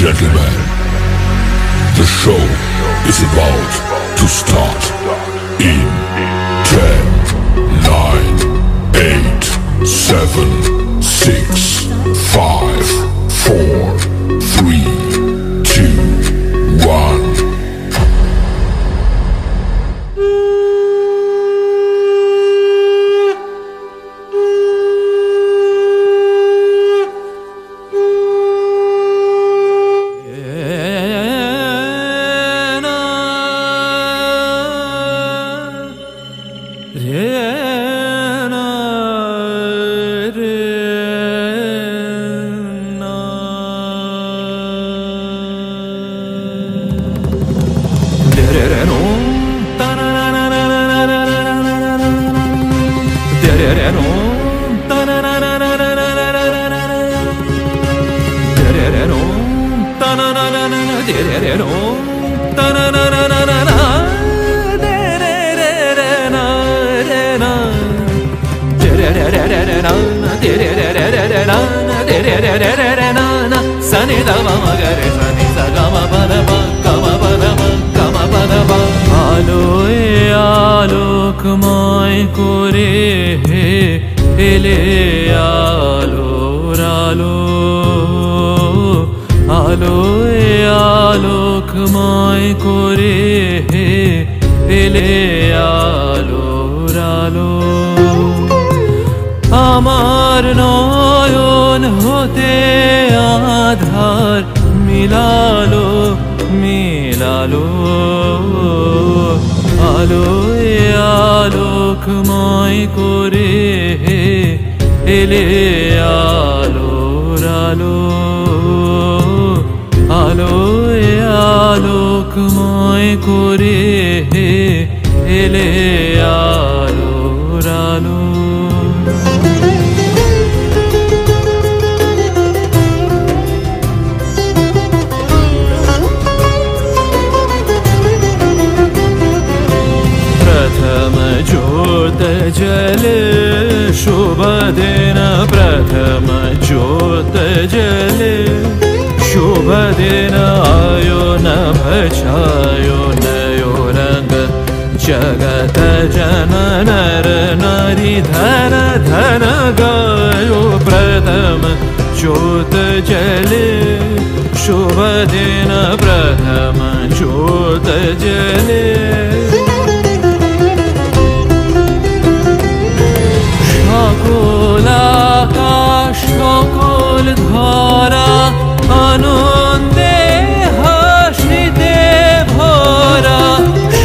gentlemen, the show is about to start in 10, 9, 8, 7, 6, 5, 4, 3, 2, 1. আলোয় আলোকময় করে এলে আলোর আলো, আলোয় আলোকময় করে এলে আলোর আলো। আমার নয়ন হতে আধার মিলালো মিলালো, আলোয় আলোকময় করে এলে আলোর আলো, আলোয় আলোকময় করে এলে আলোর আলো। प्रथम ज्योत जले शुभ दिन, प्रथम ज्योत जले शुभ दिन, आयो नभ छायो नयो रंग जगत जन नर नारी धन धन गायो। प्रथम ज्योत जले शुभ दिन, प्रथम ज्योत जले সকল আকাশ সকল ধরা আনন্দে হাসিতে ভরা,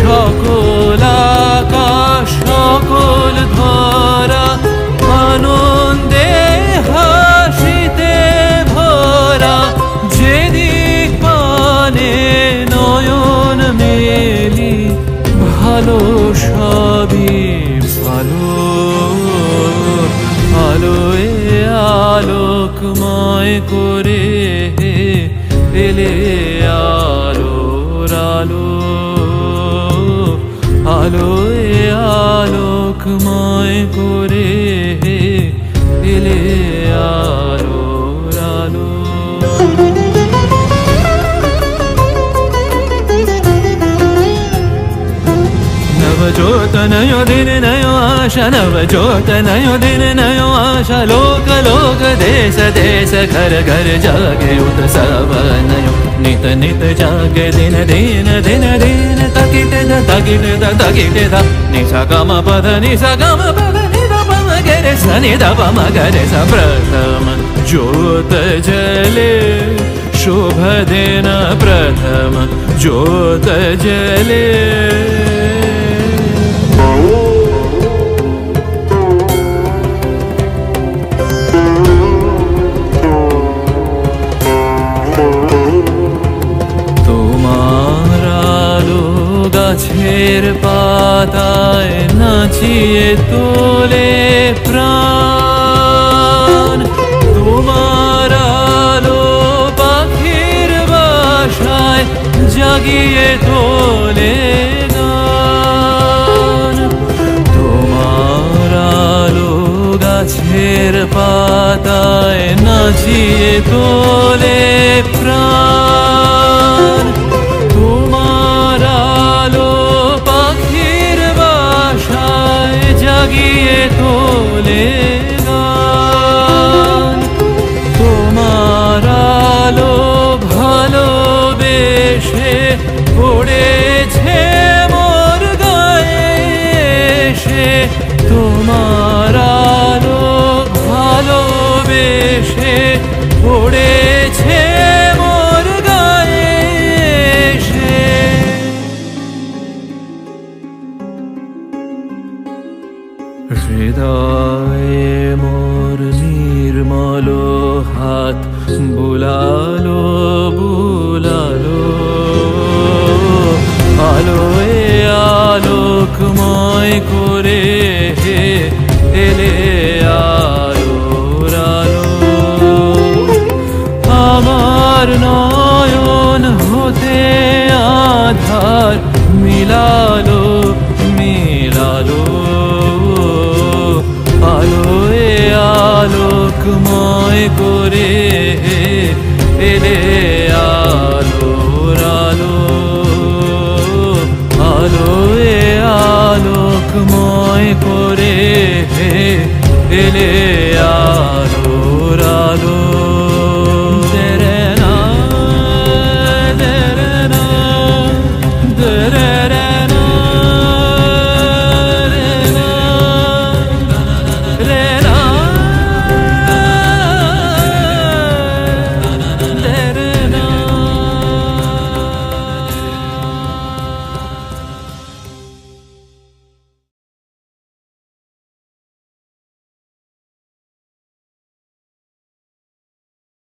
সকল আকাশ সকল ধরা আনন্দে হাসিতে ভরা। যেদিক পানে নয়ন মেলি ভালো সবই ভালো, আলোয় আলোকময় করে এলে আলোর আলো, আলোয় আলোকময় করে এলে আলোর আলো। नवज्योत नयो दिन नयो आशा, नवज्योत नयो दिन नयो आशा। लोक लोक देश देश घर घर जागे उत्सव नयो, नित नित जागे दिन दिन दिन दिन। तकिटे द तकिटे द तकिटे द निसा गम पद निसा गम पद निदा पम गरे स निदा पम गरे स। प्रथम ज्योत जले शुभ दिन, प्रथम ज्योत जले গাছের পাতায় নাচিয়ে তোলে প্রাণ, তোমার আলো পাখির বাসায় জাগিয়ে তোলে গান। তোমার আলো গাছের পাতায় নাচিয়ে তোলে প্রাণ, পড়েছে মোর গায়ে সে তোমার আলো ভালোবেসে পড়েছে মোর গায়ে সে হৃদয়ে মোর নির্মল হাত বুলালো বুলালো আলোয় আলোকময় করে হে এলে আলোর আলো আমার নয়ন হতে আধার মিলালো মিলালো আলোয় আলোকময়